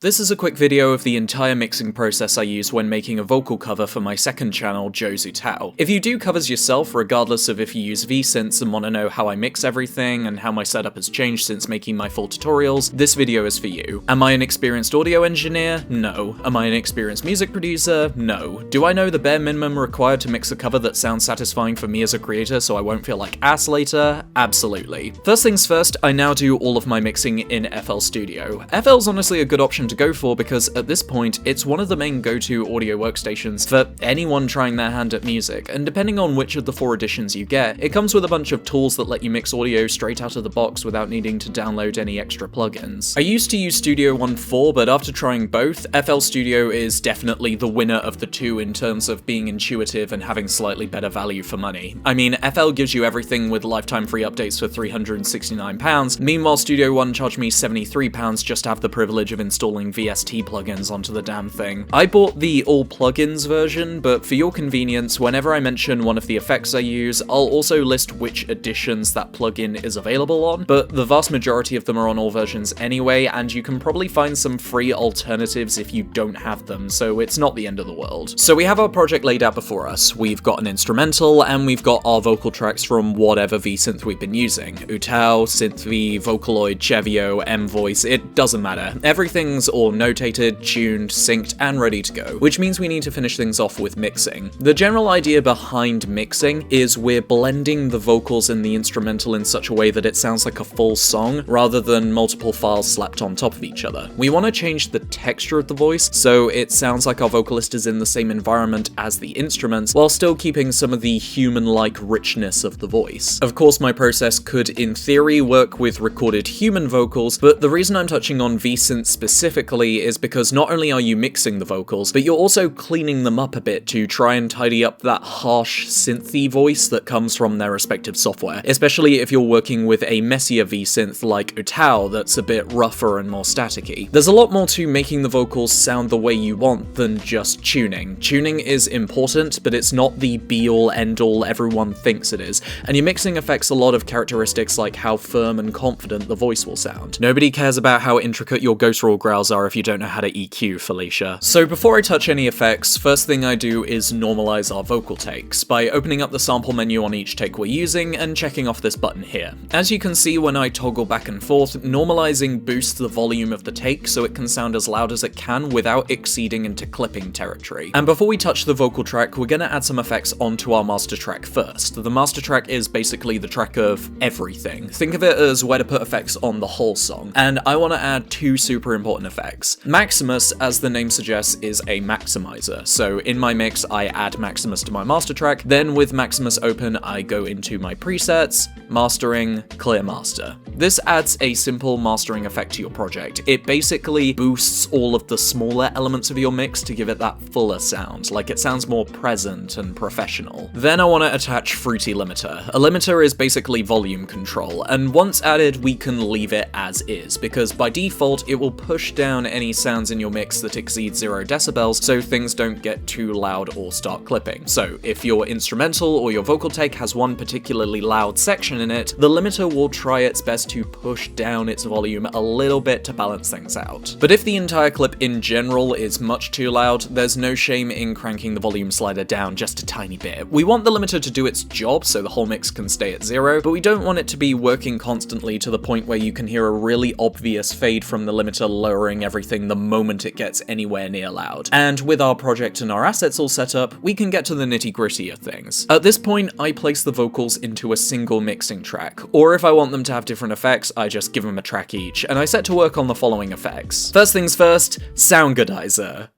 This is a quick video of the entire mixing process I use when making a vocal cover for my second channel, Joe's UTAU. If you do covers yourself, regardless of if you use vsynths and want to know how I mix everything and how my setup has changed since making my full tutorials, this video is for you. Am I an experienced audio engineer? No. Am I an experienced music producer? No. Do I know the bare minimum required to mix a cover that sounds satisfying for me as a creator so I won't feel like ass later? Absolutely. First things first, I now do all of my mixing in FL Studio. FL's honestly a good option to go for because at this point, it's one of the main go-to audio workstations for anyone trying their hand at music, and depending on which of the 4 editions you get, it comes with a bunch of tools that let you mix audio straight out of the box without needing to download any extra plugins. I used to use Studio 1.4, but after trying both, FL Studio is definitely the winner of the two in terms of being intuitive and having slightly better value for money. I mean, FL gives you everything with lifetime free updates for £369, meanwhile Studio One charged me £73 just to have the privilege of installing VST plugins onto the damn thing. I bought the all plugins version, but for your convenience, whenever I mention one of the effects I use, I'll also list which editions that plugin is available on, but the vast majority of them are on all versions anyway, and you can probably find some free alternatives if you don't have them, so it's not the end of the world. So we have our project laid out before us. We've got an instrumental, and we've got our vocal tracks from whatever vsynth we've been using. UTAU, SynthV, VOCALOID, Chevio, M-Voice, it doesn't matter. Everything's all notated, tuned, synced, and ready to go, which means we need to finish things off with mixing. The general idea behind mixing is we're blending the vocals and the instrumental in such a way that it sounds like a full song, rather than multiple files slapped on top of each other. We want to change the texture of the voice, so it sounds like our vocalist is in the same environment as the instruments, while still keeping some of the human-like richness of the voice. Of course, my process could, in theory, work with recorded human vocals, but the reason I'm touching on vsynth specifically is because not only are you mixing the vocals, but you're also cleaning them up a bit to try and tidy up that harsh SynthV voice that comes from their respective software, especially if you're working with a messier vsynth like UTAU that's a bit rougher and more staticky. There's a lot more to making the vocals sound the way you want than just tuning. Tuning is important, but it's not the be-all end-all everyone thinks it is, and your mixing affects a lot of characteristics like how firm and confident the voice will sound. Nobody cares about how intricate your ghost roll growls are if you don't know how to EQ, Felicia. So before I touch any effects, first thing I do is normalize our vocal takes by opening up the sample menu on each take we're using and checking off this button here. As you can see, when I toggle back and forth, normalizing boosts the volume of the take so it can sound as loud as it can without exceeding into clipping territory. And before we touch the vocal track, we're gonna add some effects onto our master track first. The master track is basically the track of everything. Think of it as where to put effects on the whole song. And I want to add 2 super important effects. Maximus, as the name suggests, is a maximizer. So in my mix, I add Maximus to my master track. Then with Maximus open, I go into my presets, mastering, clear master. This adds a simple mastering effect to your project. It basically boosts all of the smaller elements of your mix to give it that fuller sound, like it sounds more present and professional. Then I want to attach Fruity Limiter. A limiter is basically volume control, and once added, we can leave it as is, because by default, it will push down any sounds in your mix that exceed 0 decibels, so things don't get too loud or start clipping. So if your instrumental or your vocal take has one particularly loud section in it, the limiter will try its best to push down its volume a little bit to balance things out. But if the entire clip in general is much too loud, there's no shame in cranking the volume slider down just a tiny bit. We want the limiter to do its job so the whole mix can stay at 0, but we don't want it to be working constantly to the point where you can hear a really obvious fade from the limiter lowering everything the moment it gets anywhere near loud. And with our project and our assets all set up, we can get to the nitty-gritty of things. At this point, I place the vocals into a single mixing track, or if I want them to have different effects, I just give them a track each, and I set to work on the following effects. First things first, Soundgoodizer.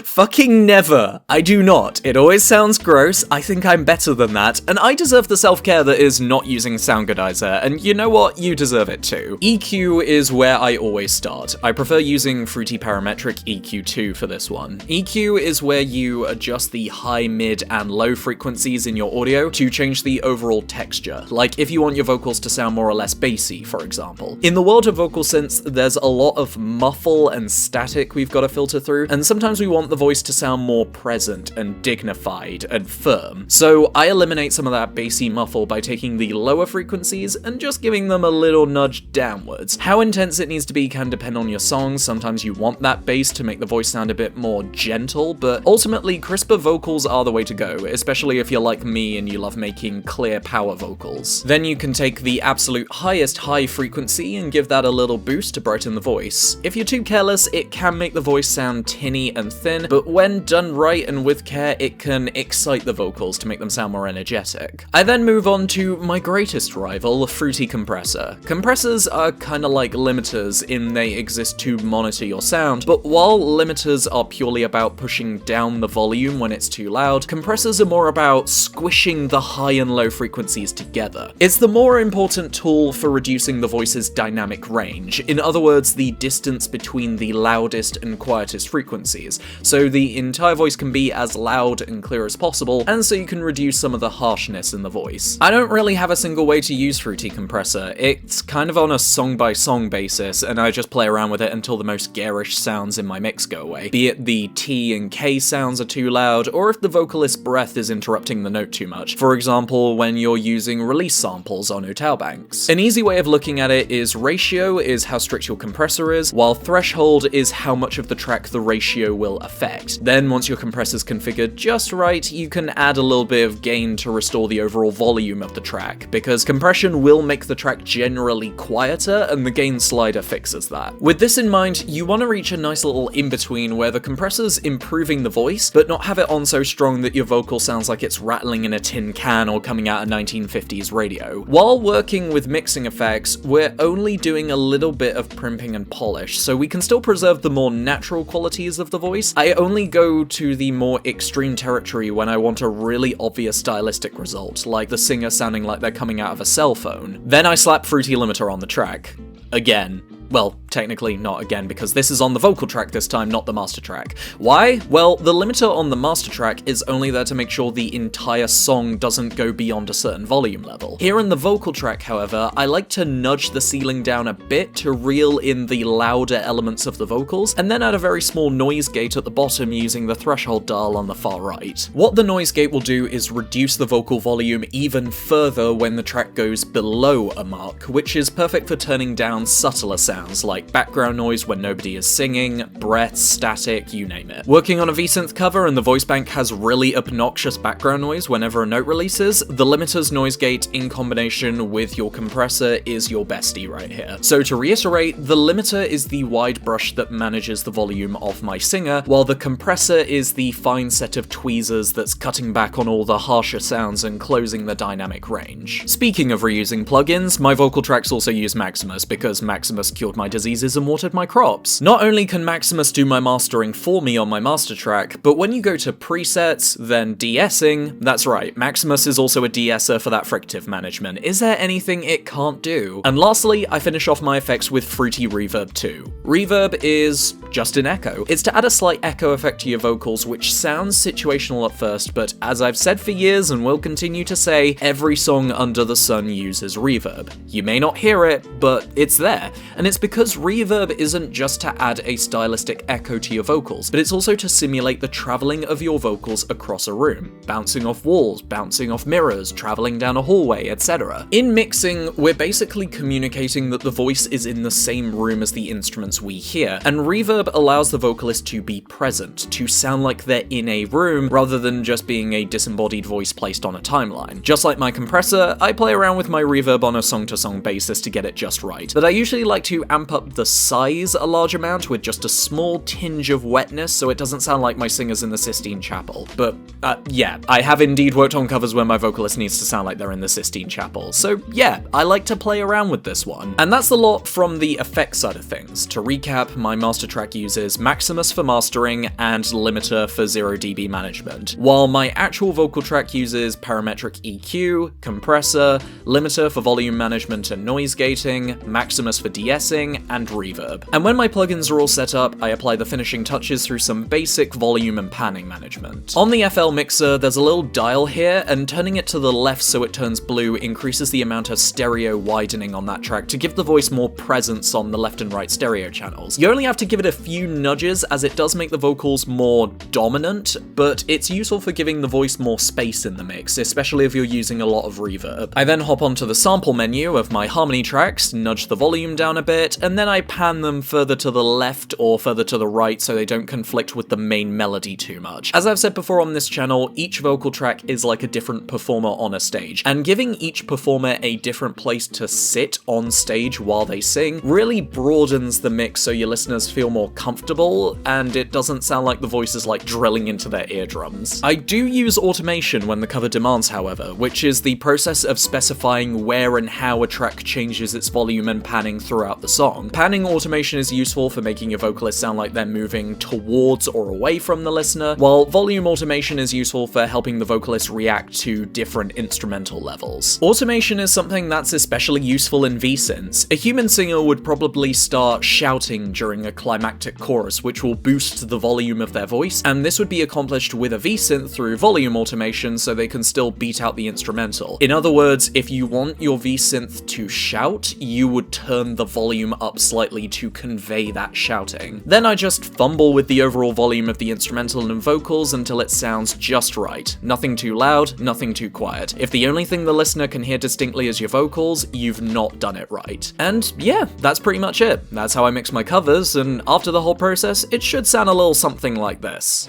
Fucking never. I do not. It always sounds gross, I think I'm better than that, and I deserve the self-care that is not using Soundgoodizer, and you know what? You deserve it too. EQ is where I always start. I prefer using Fruity Parametric EQ2 for this one. EQ is where you adjust the high, mid, and low frequencies in your audio to change the overall texture, like if you want your vocals to sound more or less bassy, for example. In the world of vocal synths, there's a lot of muffle and static we've got to filter through, and sometimes sometimes we want the voice to sound more present and dignified and firm. So I eliminate some of that bassy muffle by taking the lower frequencies and just giving them a little nudge downwards. How intense it needs to be can depend on your song. Sometimes you want that bass to make the voice sound a bit more gentle, but ultimately crisper vocals are the way to go, especially if you're like me and you love making clear power vocals. Then you can take the absolute highest high frequency and give that a little boost to brighten the voice. If you're too careless, it can make the voice sound tinny and thin, but when done right and with care, it can excite the vocals to make them sound more energetic. I then move on to my greatest rival, Fruity Compressor. Compressors are kinda like limiters in they exist to monitor your sound, but while limiters are purely about pushing down the volume when it's too loud, compressors are more about squishing the high and low frequencies together. It's the more important tool for reducing the voice's dynamic range, in other words, the distance between the loudest and quietest frequencies, so the entire voice can be as loud and clear as possible, and so you can reduce some of the harshness in the voice. I don't really have a single way to use Fruity Compressor. It's kind of on a song-by-song basis, and I just play around with it until the most garish sounds in my mix go away, be it the T and K sounds are too loud, or if the vocalist's breath is interrupting the note too much, for example when you're using release samples on UTAU banks. An easy way of looking at it is ratio is how strict your compressor is, while threshold is how much of the track the ratio will affect. Then once your compressor's configured just right, you can add a little bit of gain to restore the overall volume of the track, because compression will make the track generally quieter and the gain slider fixes that. With this in mind, you want to reach a nice little in-between where the compressor's improving the voice, but not have it on so strong that your vocal sounds like it's rattling in a tin can or coming out of 1950s radio. While working with mixing effects, we're only doing a little bit of primping and polish, so we can still preserve the more natural qualities of the voice. I only go to the more extreme territory when I want a really obvious stylistic result, like the singer sounding like they're coming out of a cell phone. Then I slap Fruity Limiter on the track. Again. Well, technically not again, because this is on the vocal track this time, not the master track. Why? Well, the limiter on the master track is only there to make sure the entire song doesn't go beyond a certain volume level. Here in the vocal track, however, I like to nudge the ceiling down a bit to reel in the louder elements of the vocals, and then add a very small noise gate at the bottom using the threshold dial on the far right. What the noise gate will do is reduce the vocal volume even further when the track goes below a mark, which is perfect for turning down subtler sounds like background noise when nobody is singing, breaths, static, you name it. Working on a vsynth cover and the voice bank has really obnoxious background noise whenever a note releases, the limiter's noise gate in combination with your compressor is your bestie right here. So to reiterate, the limiter is the wide brush that manages the volume of my singer, while the compressor is the fine set of tweezers that's cutting back on all the harsher sounds and closing the dynamic range. Speaking of reusing plugins, my vocal tracks also use Maximus because Maximus cured my diseases and watered my crops. Not only can Maximus do my mastering for me on my master track, but when you go to presets, then de-essing, that's right, Maximus is also a de-esser for that fricative management. Is there anything it can't do? And lastly, I finish off my effects with Fruity Reverb too. Reverb is just an echo. It's to add a slight echo effect to your vocals, which sounds situational at first, but as I've said for years and will continue to say, every song under the sun uses reverb. You may not hear it, but it's there, and it's because reverb isn't just to add a stylistic echo to your vocals, but it's also to simulate the traveling of your vocals across a room, bouncing off walls, bouncing off mirrors, traveling down a hallway, etc. In mixing, we're basically communicating that the voice is in the same room as the instruments we hear, and reverb allows the vocalist to be present, to sound like they're in a room rather than just being a disembodied voice placed on a timeline. Just like my compressor, I play around with my reverb on a song-to-song basis to get it just right, but I usually like to amp up the size a large amount with just a small tinge of wetness so it doesn't sound like my singer's in the Sistine Chapel. But yeah, I have indeed worked on covers where my vocalist needs to sound like they're in the Sistine Chapel, so yeah, I like to play around with this one. And that's a lot from the effects side of things. To recap, my master track uses Maximus for mastering and Limiter for 0 dB management, while my actual vocal track uses parametric EQ, compressor, Limiter for volume management and noise gating, Maximus for de-essing, and reverb. And when my plugins are all set up, I apply the finishing touches through some basic volume and panning management. On the FL mixer, there's a little dial here, and turning it to the left so it turns blue increases the amount of stereo widening on that track to give the voice more presence on the left and right stereo channels. You only have to give it a few nudges as it does make the vocals more dominant, but it's useful for giving the voice more space in the mix, especially if you're using a lot of reverb. I then hop onto the sample menu of my harmony tracks, nudge the volume down a bit, and then I pan them further to the left or further to the right so they don't conflict with the main melody too much. As I've said before on this channel, each vocal track is like a different performer on a stage, and giving each performer a different place to sit on stage while they sing really broadens the mix so your listeners feel more comfortable, and it doesn't sound like the voice is like drilling into their eardrums. I do use automation when the cover demands, however, which is the process of specifying where and how a track changes its volume and panning throughout the song. Panning automation is useful for making your vocalist sound like they're moving towards or away from the listener, while volume automation is useful for helping the vocalist react to different instrumental levels. Automation is something that's especially useful in vsynths. A human singer would probably start shouting during a climactic chorus, which will boost the volume of their voice, and this would be accomplished with a vsynth through volume automation so they can still beat out the instrumental. In other words, if you want your vsynth to shout, you would turn the volume up slightly to convey that shouting. Then I just fumble with the overall volume of the instrumental and vocals until it sounds just right. Nothing too loud, nothing too quiet. If the only thing the listener can hear distinctly is your vocals, you've not done it right. And yeah, that's pretty much it. That's how I mix my covers, and after the whole process, it should sound a little something like this.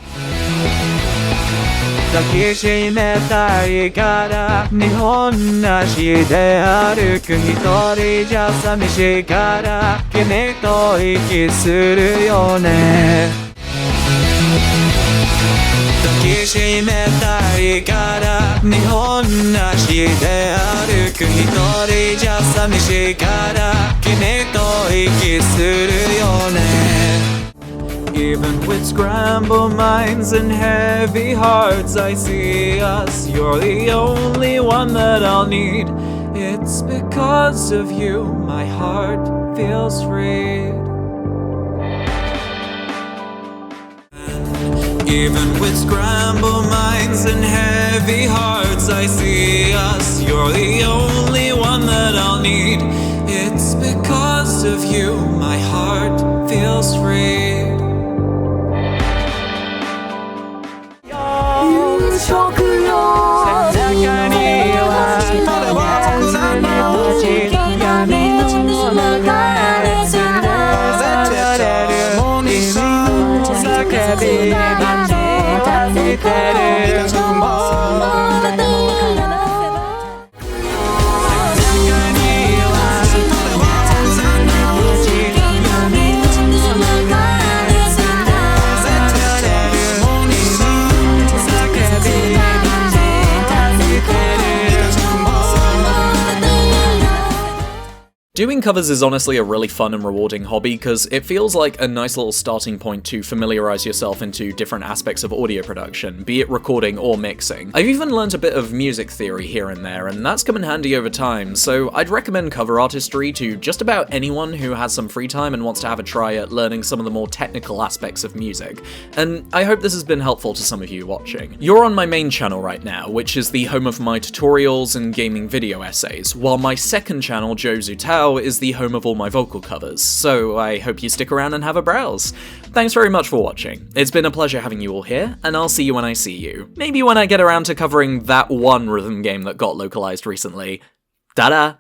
抱きしめたいから日本なしで歩く一人じゃ寂しいから君と息するよね抱きしめたいから日本なしで歩く一人じゃ寂しいから君と息するよね Even with scrambled minds and heavy hearts, I see us. You're the only one that I'll need. It's because of you, my heart feels free. Even with scrambled minds and heavy hearts, I see us. You're the only one that I'll need. It's because of you, my heart feels free. 食料背中には僕らの闇の中で過ごせるもにさ叫び立ててる Doing covers is honestly a really fun and rewarding hobby because it feels like a nice little starting point to familiarize yourself into different aspects of audio production, be it recording or mixing. I've even learned a bit of music theory here and there, and that's come in handy over time, so I'd recommend cover artistry to just about anyone who has some free time and wants to have a try at learning some of the more technical aspects of music. And I hope this has been helpful to some of you watching. You're on my main channel right now, which is the home of my tutorials and gaming video essays, while my second channel, UTAU, is the home of all my vocal covers, so I hope you stick around and have a browse. Thanks very much for watching. It's been a pleasure having you all here, and I'll see you when I see you. Maybe when I get around to covering that one rhythm game that got localized recently. Ta-da!